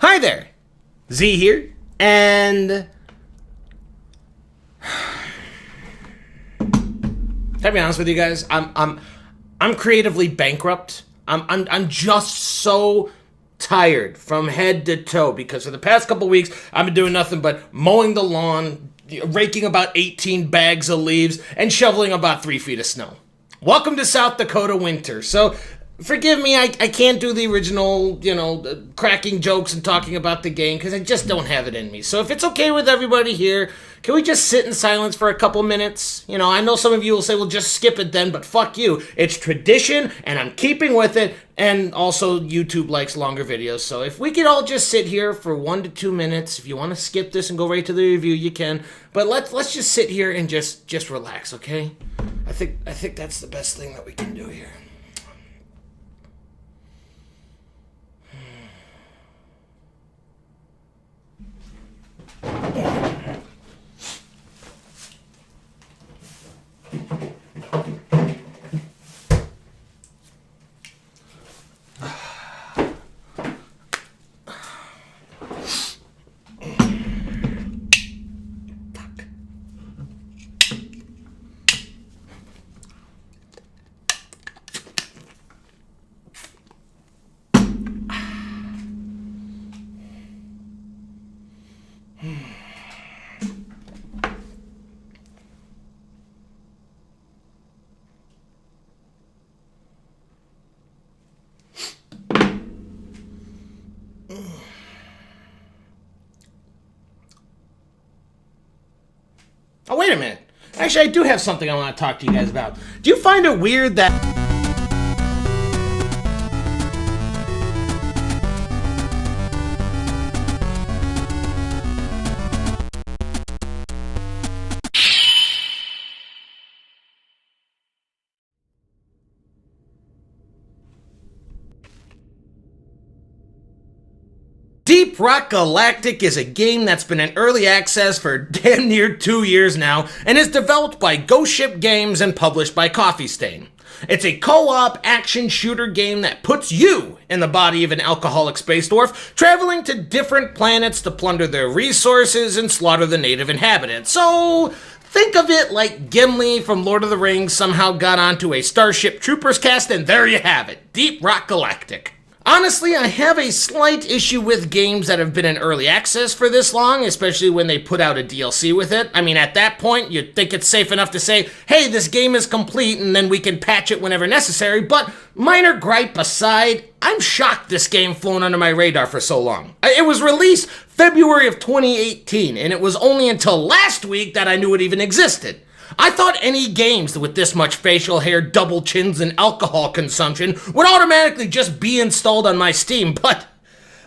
Hi there, Z here, and to be honest with you guys, I'm creatively bankrupt. I'm just so tired from head to toe because for the past couple weeks I've been doing nothing but mowing the lawn, raking about 18 bags of leaves, and shoveling about 3 feet of snow. Welcome to South Dakota winter. So forgive me, I can't do the original, cracking jokes and talking about the game because I just don't have it in me. So if it's okay with everybody here, can we just sit in silence for a couple minutes? I know some of you will say, well, just skip it then, but fuck you. It's tradition, and I'm keeping with it, and also YouTube likes longer videos. So if we could all just sit here for 1 to 2 minutes, if you want to skip this and go right to the review, you can. But let's just sit here and just relax, okay? I think that's the best thing that we can do here. Oh, wait a minute. Actually, I do have something I want to talk to you guys about. Do you find it weird that... Deep Rock Galactic is a game that's been in early access for damn near 2 years now and is developed by Ghost Ship Games and published by Coffee Stain. It's a co-op action shooter game that puts you in the body of an alcoholic space dwarf, traveling to different planets to plunder their resources and slaughter the native inhabitants. So think of it like Gimli from Lord of the Rings somehow got onto a Starship Troopers cast, and there you have it, Deep Rock Galactic. Honestly, I have a slight issue with games that have been in early access for this long, especially when they put out a DLC with it. I mean, at that point, you'd think it's safe enough to say, hey, this game is complete, and then we can patch it whenever necessary, but minor gripe aside, I'm shocked this game flown under my radar for so long. It was released February of 2018, and it was only until last week that I knew it even existed. I thought any games with this much facial hair, double chins, and alcohol consumption would automatically just be installed on my Steam, but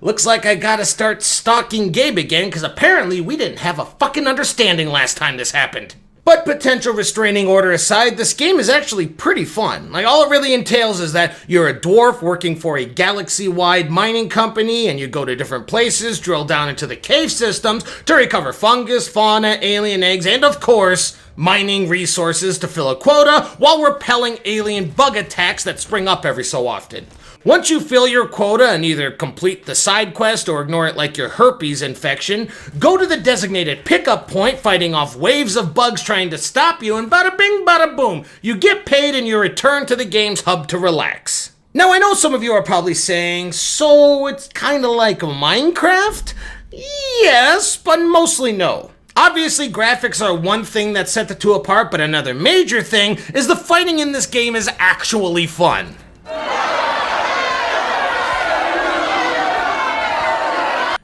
looks like I gotta start stalking Gabe again because apparently we didn't have a fucking understanding last time this happened. But potential restraining order aside, this game is actually pretty fun. Like, all it really entails is that you're a dwarf working for a galaxy-wide mining company, and you go to different places, drill down into the cave systems to recover fungus, fauna, alien eggs, and of course, mining resources to fill a quota while repelling alien bug attacks that spring up every so often. Once you fill your quota and either complete the side quest or ignore it like your herpes infection, go to the designated pickup point fighting off waves of bugs trying to stop you, and bada bing bada boom, you get paid and you return to the game's hub to relax. Now I know some of you are probably saying, so it's kinda like Minecraft? Yes, but mostly no. Obviously, graphics are one thing that set the two apart, but another major thing is the fighting in this game is actually fun.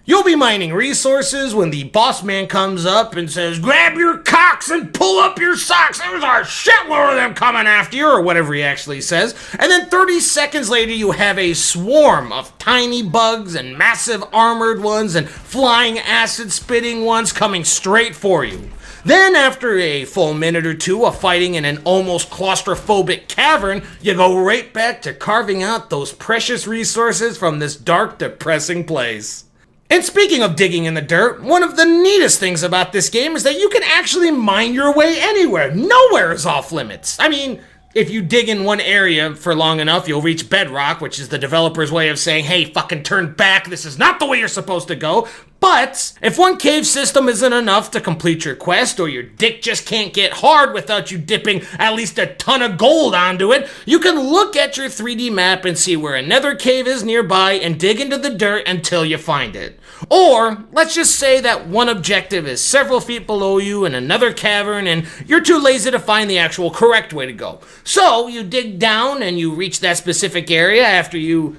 You'll be mining resources when the boss man comes up and says, grab your cocks and pull up your socks, there's a shitload of them coming after you, or whatever he actually says. And then 30 seconds later you have a swarm of tiny bugs and massive armored ones and flying acid spitting ones coming straight for you. Then after a full minute or two of fighting in an almost claustrophobic cavern, you go right back to carving out those precious resources from this dark, depressing place. And speaking of digging in the dirt, one of the neatest things about this game is that you can actually mine your way anywhere. Nowhere is off limits. I mean, if you dig in one area for long enough, you'll reach bedrock, which is the developer's way of saying, hey, fucking turn back, this is not the way you're supposed to go. But if one cave system isn't enough to complete your quest, or your dick just can't get hard without you dipping at least a ton of gold onto it, you can look at your 3D map and see where another cave is nearby and dig into the dirt until you find it. Or, let's just say that one objective is several feet below you in another cavern and you're too lazy to find the actual correct way to go. So, you dig down and you reach that specific area after you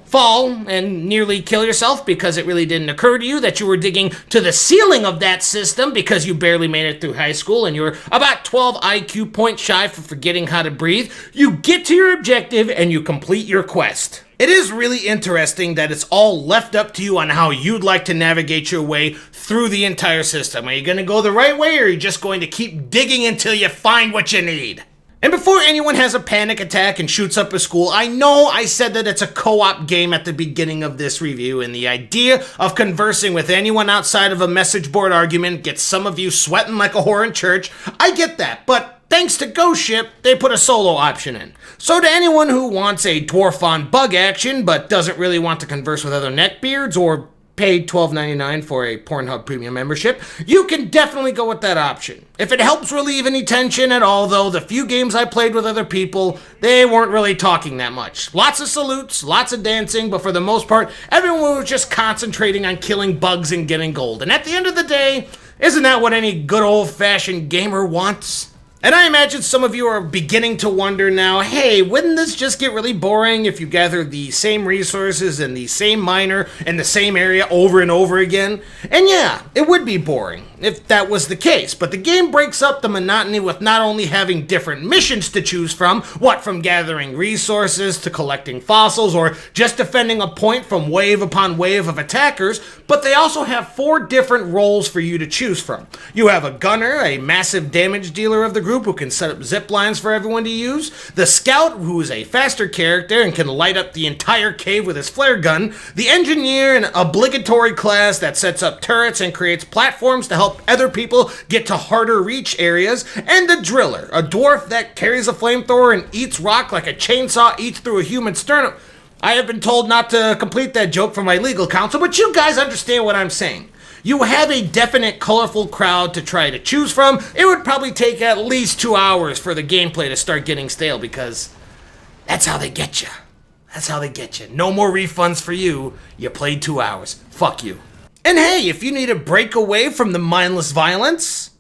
fall and nearly kill yourself because it really didn't occur to you that you were digging to the ceiling of that system because you barely made it through high school and you were about 12 IQ points shy for forgetting how to breathe. You get to your objective and you complete your quest. It is really interesting that it's all left up to you on how you'd like to navigate your way through the entire system. Are you going to go the right way, or are you just going to keep digging until you find what you need? And before anyone has a panic attack and shoots up a school, I know I said that it's a co-op game at the beginning of this review, and the idea of conversing with anyone outside of a message board argument gets some of you sweating like a whore in church. I get that, but thanks to Ghost Ship, they put a solo option in. So to anyone who wants a dwarf on bug action but doesn't really want to converse with other neckbeards or pay $12.99 for a Pornhub premium membership, you can definitely go with that option. If it helps relieve any tension at all, though, the few games I played with other people, they weren't really talking that much. Lots of salutes, lots of dancing, but for the most part, everyone was just concentrating on killing bugs and getting gold. And at the end of the day, isn't that what any good old-fashioned gamer wants? And I imagine some of you are beginning to wonder now, hey, wouldn't this just get really boring if you gather the same resources and the same miner in the same area over and over again? And yeah, it would be boring if that was the case, but the game breaks up the monotony with not only having different missions to choose from, from gathering resources to collecting fossils or just defending a point from wave upon wave of attackers, but they also have 4 different roles for you to choose from. You have a gunner, a massive damage dealer of the group who can set up zip lines for everyone to use, the scout, who is a faster character and can light up the entire cave with his flare gun, the engineer, an obligatory class that sets up turrets and creates platforms to help other people get to harder reach areas, and the driller, a dwarf that carries a flamethrower and eats rock like a chainsaw eats through a human sternum. I have been told not to complete that joke from my legal counsel, but you guys understand what I'm saying. You have a definite colorful crowd to try to choose from. It would probably take at least 2 hours for the gameplay to start getting stale, because that's how they get you. That's how they get you. No more refunds for you. You played 2 hours. Fuck you. And hey, if you need a break away from the mindless violence,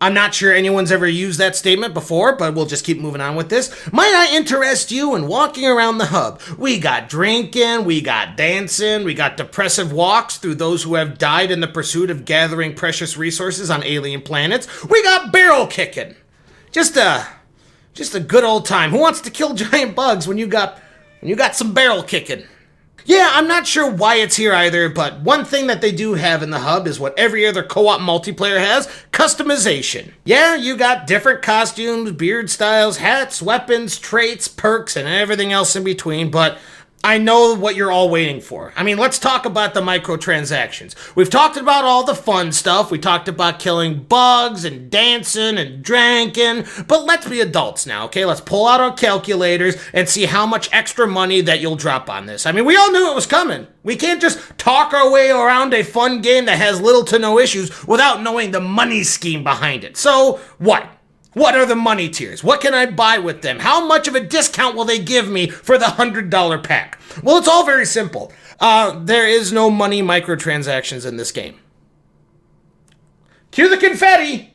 I'm not sure anyone's ever used that statement before, but we'll just keep moving on with this. Might I interest you in walking around the hub? We got drinking, we got dancing, we got depressive walks through those who have died in the pursuit of gathering precious resources on alien planets. We got barrel kicking. Just a good old time. Who wants to kill giant bugs when you got some barrel kicking? Yeah, I'm not sure why it's here either, but one thing that they do have in the hub is what every other co-op multiplayer has, customization. Yeah, you got different costumes, beard styles, hats, weapons, traits, perks, and everything else in between, but I know what you're all waiting for. I mean, let's talk about the microtransactions. We've talked about all the fun stuff. We talked about killing bugs and dancing and drinking. But let's be adults now, okay? Let's pull out our calculators and see how much extra money that you'll drop on this. I mean, we all knew it was coming. We can't just talk our way around a fun game that has little to no issues without knowing the money scheme behind it. So, what? What are the money tiers? What can I buy with them? How much of a discount will they give me for the $100 pack? Well, it's all very simple. There is no money microtransactions in this game. Cue the confetti!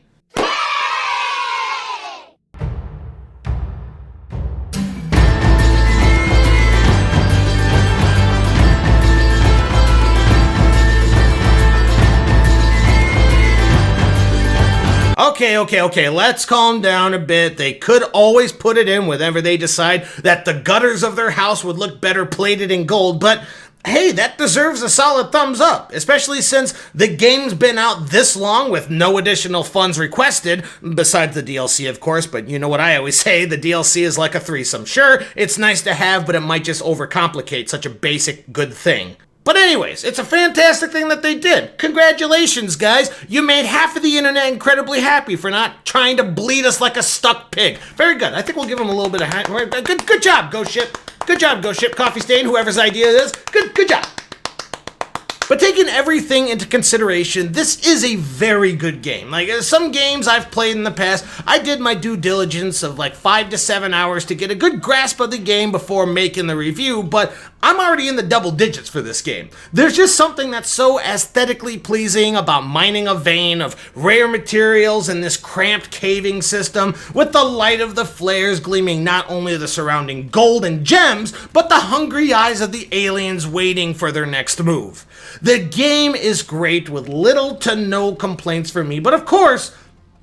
Okay, let's calm down a bit. They could always put it in whenever they decide that the gutters of their house would look better plated in gold, but hey, that deserves a solid thumbs up, especially since the game's been out this long with no additional funds requested, besides the DLC, of course, but you know what I always say, the DLC is like a threesome. Sure, it's nice to have, but it might just overcomplicate such a basic good thing. But anyways, it's a fantastic thing that they did. Congratulations, guys. You made half of the internet incredibly happy for not trying to bleed us like a stuck pig. Very good. I think we'll give them a little bit of good job, Ghost Ship. Good job, Ghost Ship. Coffee Stain, whoever's idea it is. Good job. But taking everything into consideration, this is a very good game. Like some games I've played in the past, I did my due diligence of like 5 to 7 hours to get a good grasp of the game before making the review, but I'm already in the double digits for this game. There's just something that's so aesthetically pleasing about mining a vein of rare materials in this cramped caving system, with the light of the flares gleaming not only the surrounding gold and gems, but the hungry eyes of the aliens waiting for their next move. The game is great with little to no complaints for me, but of course,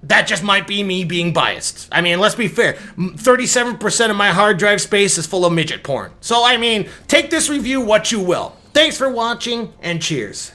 that just might be me being biased. I mean, let's be fair. 37% of my hard drive space is full of midget porn. So, I mean, take this review what you will. Thanks for watching, and cheers.